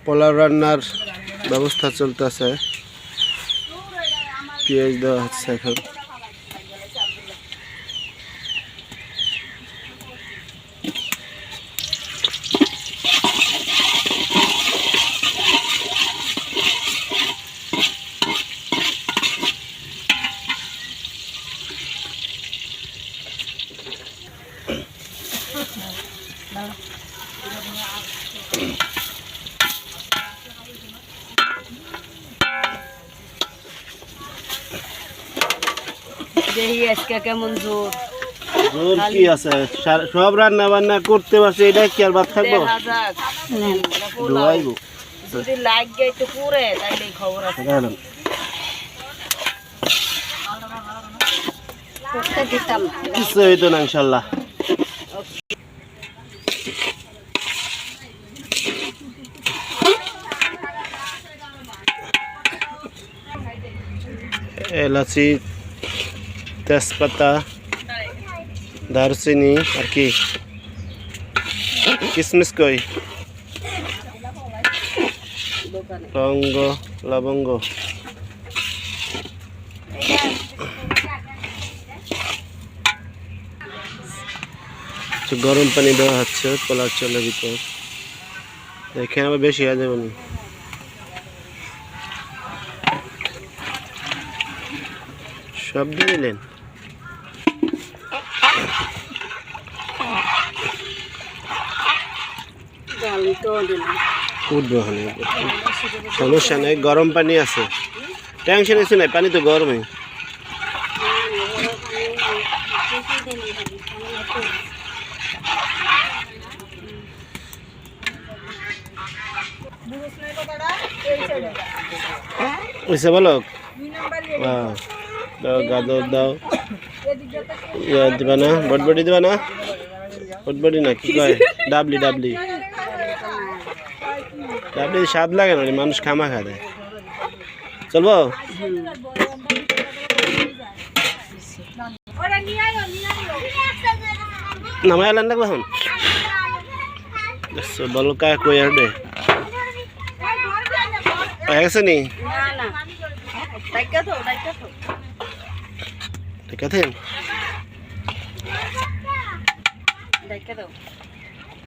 পোলাও রান্নার ব্যবস্থা চলতেছে। পেঁয়াজ দেওয়া হচ্ছে এখন। কেমন জোর জোর কি আছে, সব রান্না বান্না করতে পারছে, এটা কি আর ভাত থাকবো? যদি লাগে একটু পুরে তাইলে খবর আছে। কিছু হইতো না ইনশাল্লাহ। এলাচি, তেজপাতা, দারচিনি আর কি কিশমিশ কই, লবঙ্গ, লবঙ্গ, গরম পানি দেওয়া হচ্ছে পোলার চালের ভিতর। এখানে আবার বেশি হয়ে যাবে না। সব দিয়ে দিলেন। সমস্যা নেই, গরম পানি আছে, টেনশন কিছু নাই, পানি তো গরমই। বুঝছে বলো, দাও গাজর দাও, ইয়া দিবা না, বটবটি দিবা না, বটবটি না কি কয়, ডাবলি ডাবলি ডাবলি স্বাদ লাগে না, মানুষ খামা খা দেয়। চলবো নামাই আলেন লাগবে এখন। বলো কায় কই আর দে হয়ে গেছে নি? ঠিক আছে।